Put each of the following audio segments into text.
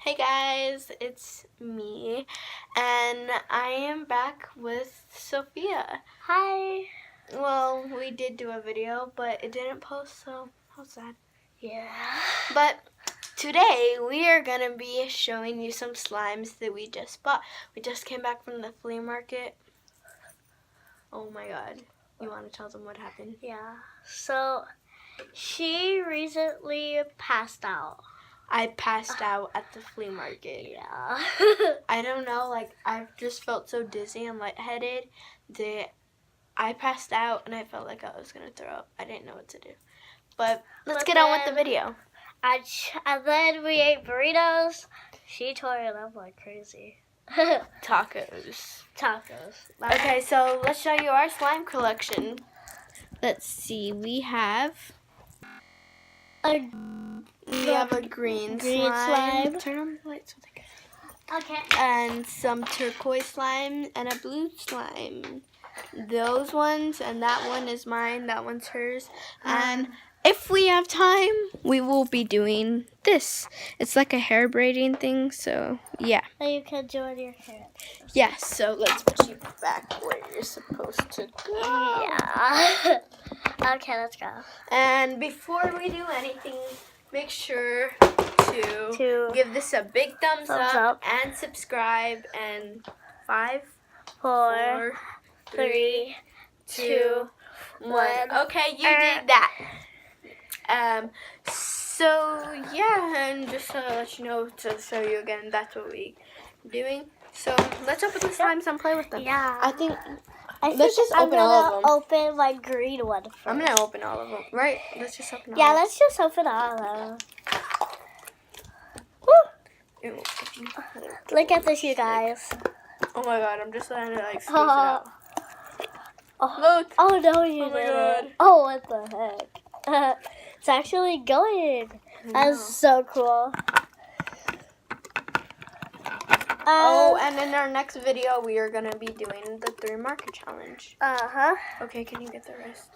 Hey guys, it's me, and I am back with Sophia. Hi. Well, we did do a video, but it didn't post, so how sad. Yeah. But today we are gonna be showing you some slimes that we just bought. We just came back from the flea market. Oh my god. You want to tell them what happened? Yeah. So, she recently passed out. I passed out at the flea market. Yeah. I don't know, I just felt so dizzy and lightheaded that I passed out and I felt like I was going to throw up. I didn't know what to do. But let's get on with the video. And then we ate burritos. She tore it up like crazy. Tacos. Tacos. Okay, so let's show you our slime collection. Let's see. We have a green slime. Turn on the light so they can. Okay. And some turquoise slime and a blue slime. Those ones, and that one is mine, that one's hers. And if we have time, we will be doing this. It's like a hair braiding thing, so yeah. So you can do it in your hair. Yes, so let's put you back where you're supposed to go. Yeah. Okay, let's go. And before we do anything, make sure to give this a big thumbs up and subscribe. And 5, 4, 3, 2, 1. Okay, you did that. So yeah, and just to let you know, to show you again, that's what we're doing. So let's open the slimes and play with them. Yeah. Let's just open all of them. Open my green one first. I'm gonna open all of them, right? Let's just open all Yeah, of them. let's just open all of them. Ew. Look at this, you guys. Oh my god, I'm just letting it squeeze it out. Look. Oh no, you Oh my didn't. god. Oh, what the heck? It's actually going. That's so cool. And in our next video, we are going to be doing the 3 marker challenge. Uh-huh. Okay, can you get the rest?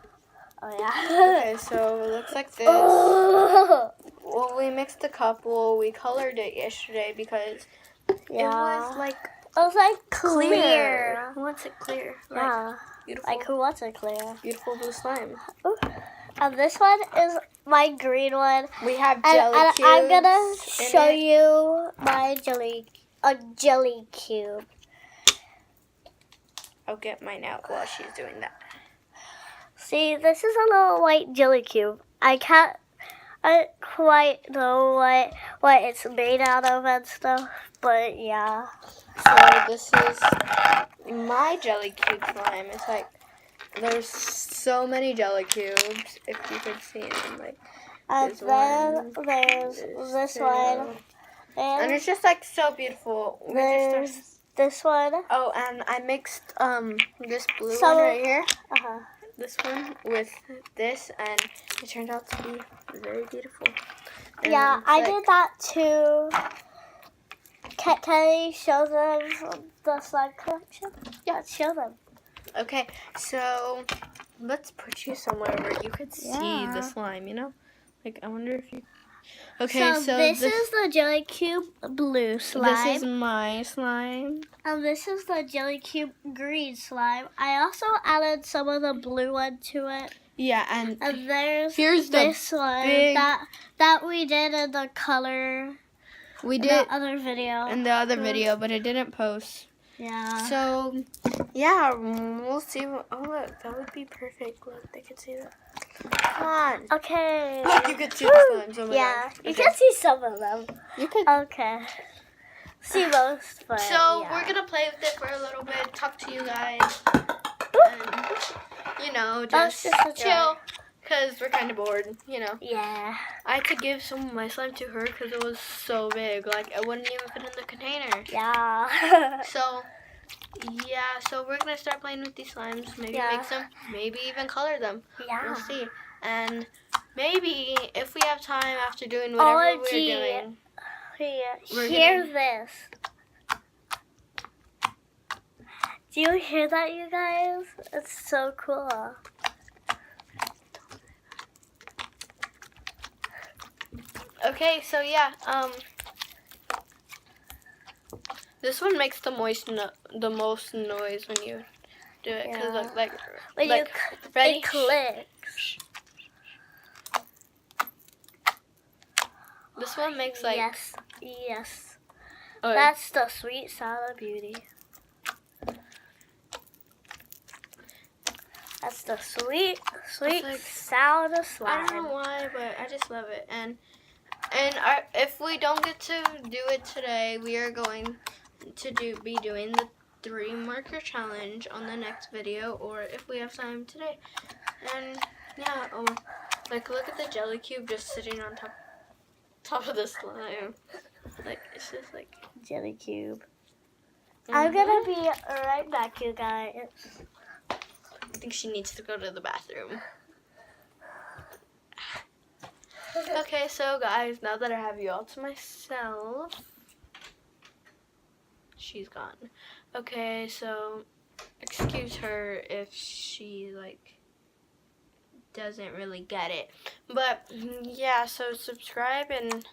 Oh, yeah. Okay, so it looks like this. Oh. Well, we mixed a couple. We colored it yesterday because it was like clear. Who wants it clear? Yeah. Beautiful. Like, who wants it clear? Beautiful blue slime. Ooh. And this one is my green one. We have jelly cubes. I'm gonna show you my jelly cube. I'll get mine out while she's doing that. See, this is a little white jelly cube. I can't quite know what it's made out of and stuff, but yeah. So this is my jelly cube slime. It's like there's so many jelly cubes, if you could see them. And then there's this one. And it's just like so beautiful. There's this one. Oh, and I mixed this blue one right here. Uh-huh. This one with this, and it turned out to be very beautiful. And yeah, I did that too. Can you show them the slime collection? Yeah, let's show them. Okay, so let's put you somewhere where you could see the slime, you know? Like, I wonder if you... Okay, so this is the jelly cube blue slime. This is my slime. And this is the jelly cube green slime. I also added some of the blue one to it. Yeah, and here's this one that we did in the color. We did the other video. In the other video, but it didn't post. Yeah. So, yeah, we'll see. Oh, look, that would be perfect. Look, they could see that. Come on. Okay. Look, you could see the slimes. Oh my God. you can see some of them. You could. Okay. See most, but so we're gonna play with it for a little bit. Talk to you guys, and you know, just chill. Because we're kind of bored, you know. Yeah. I had to give some of my slime to her because it was so big. Like, it wouldn't even fit in the container. Yeah. So we're going to start playing with these slimes. Maybe make them, maybe even color them. Yeah. We'll see. And maybe if we have time after doing whatever we're doing. Hear this. Do you hear that, you guys? It's so cool. Okay, so yeah, This one makes the most noise when you do it, because when like ready? It clicks. This one makes like yes. Oh, that's the sweet sound of beauty. That's the sweet like, sound of slime. I don't know why, but I just love it. And if we don't get to do it today, we are going to be doing the 3 marker challenge on the next video, or if we have time today. And yeah, like look at the jelly cube just sitting on top of the slime. Like it's just like jelly cube. I'm gonna be right back, you guys. I think she needs to go to the bathroom. Okay, so guys, now that I have you all to myself, she's gone. Okay, so excuse her if she like doesn't really get it. But yeah, so subscribe and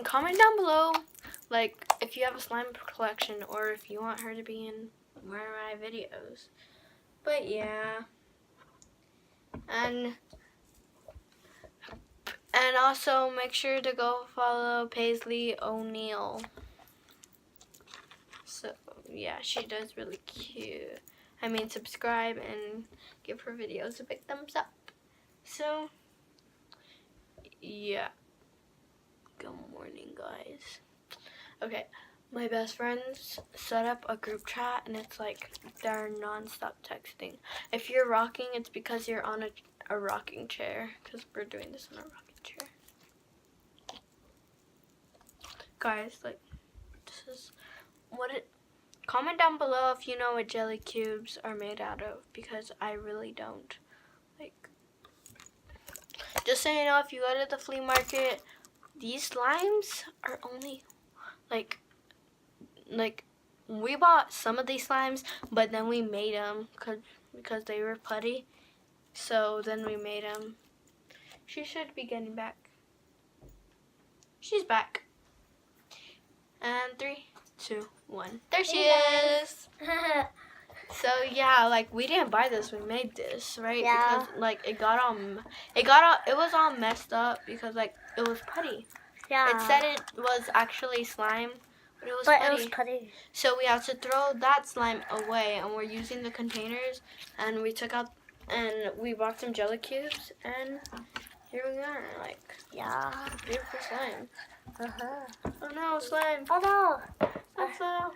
comment down below like if you have a slime collection or if you want her to be in one of my videos. But yeah. And also make sure to go follow Paisley O'Neill. So yeah, she does really cute. I mean, subscribe and give her videos a big thumbs up. So yeah. Good morning, guys. Okay, my best friends set up a group chat and it's like they're non-stop texting. If you're rocking, it's because you're on a rocking chair, because we're doing this on a rocking chair. Guys, like, this is what it... Comment down below if you know what jelly cubes are made out of, because I really don't. Like, just so you know, if you go to the flea market, these slimes are only, like, we bought some of these slimes, but then we made them because they were putty. So then we made them. She should be getting back. She's back. And 3, 2, 1. There she is. So yeah, like we didn't buy this, we made this, right? Yeah. Because like it was all messed up because like it was putty. Yeah. It said it was actually slime, but it was putty. So we had to throw that slime away, and we're using the containers, and we took out and we bought some jelly cubes, and here we are, like, yeah, beautiful slime. Uh-huh. Oh no, slime. Oh no. I fell.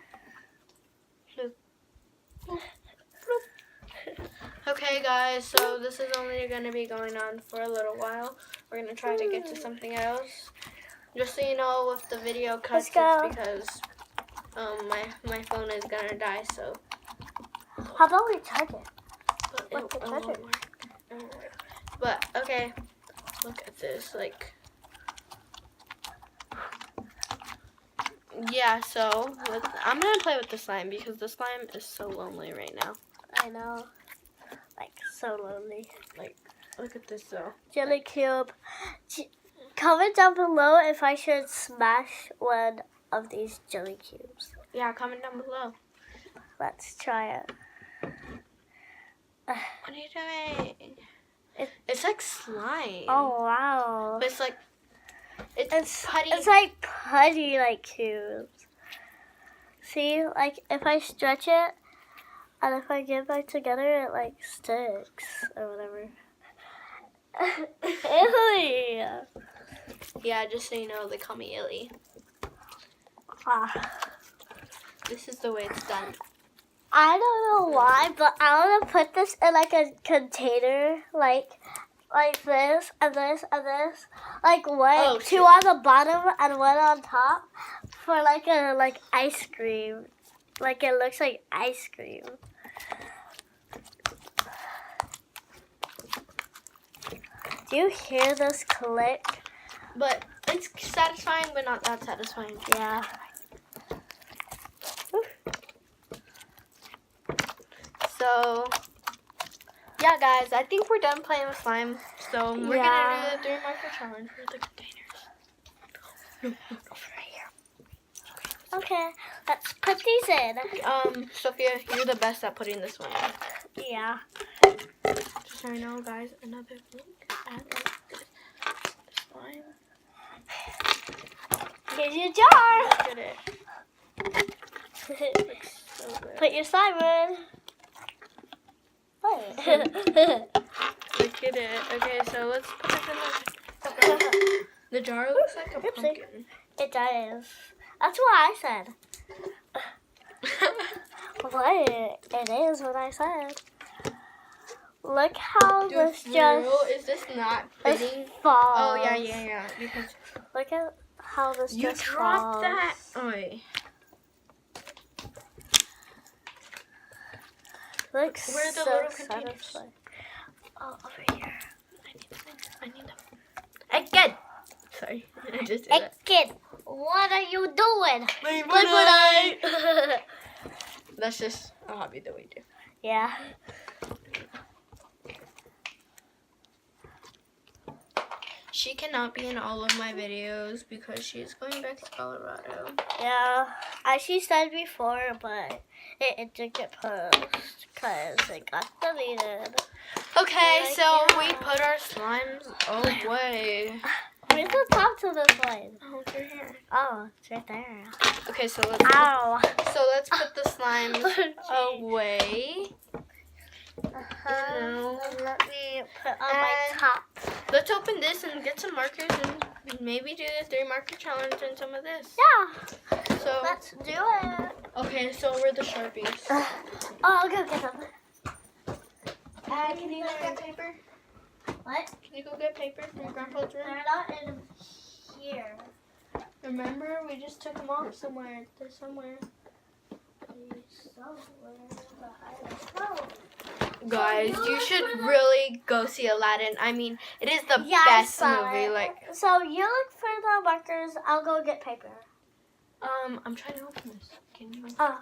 Okay guys, so this is only going to be going on for a little while. We're going to try to get to something else. Just so you know, if the video cuts, it's because my phone is going to die, so. How about we charge it? But, okay, look at this, like. Yeah, so I'm going to play with the slime because the slime is so lonely right now. I know. Like, so lonely. Like, look at this though. Jelly cube. Comment down below if I should smash one of these jelly cubes. Yeah, comment down below. Let's try it. What are you doing? It's like slime. Oh, wow. But it's like, it's putty. It's like putty, like cubes. See, like if I stretch it, and if I get back together, it like sticks or whatever. Illy. Yeah, just so you know, they call me Illy. Ah. This is the way it's done. I don't know why, but I want to put this in like a container, like this and this and this, like one, two on the bottom and one on top, for like ice cream. Like it looks like ice cream. Do you hear this click? But it's satisfying, but not that satisfying. Yeah. So, yeah, guys, I think we're done playing with slime. So we're gonna do the 3 marker challenge for the containers. No, over here. Okay, Okay, let's put these in. Sophia, you're the best at putting this one in. Yeah. Just so you know, guys, another look at the slime. Here's your jar. Look at it. Looks so good. Put your slime in. Look at it. Okay, so let's put it in the jar looks like a pumpkin. It does. That's what I said. What? It is what I said. Look how Dude, this for real, is this not fitting? falls. Oh yeah. Because look at how this you just dropped falls. that. Oi. Looks Where are the so little containers? satisfying. Oh, over here. I need them. Again. Sorry, I just did that. Kid, what are you doing? That's just a hobby that we do. Yeah. She cannot be in all of my videos because she is going back to Colorado. Yeah. As she said before, but it didn't get posted because it got deleted. Okay, Like, so yeah. we put our slimes away. Where's the top to this one? Oh, it's right here. Oh, it's right there. Okay, so let's Ow. put the slimes away. Let me put on my And- top. Let's open this and get some markers and maybe do the 3 marker challenge and some of this. Yeah. So Let's do it. okay, so we're the Sharpies. Oh, I'll go get them. Can you go get paper? What? Can you go get paper from Grandpa's room? They're not in here. Remember, we just took them off somewhere. They're somewhere. Guys, you should really go see Aladdin. I mean, it is the best movie. Like, so you look for the markers. I'll go get paper. I'm trying to open this. Can you? Oh.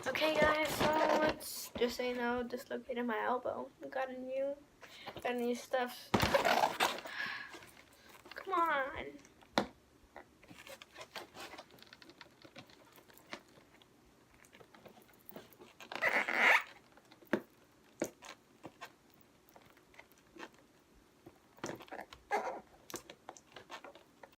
Okay, guys. So let's just so you know, dislocated my elbow. We got a new stuff. Come on.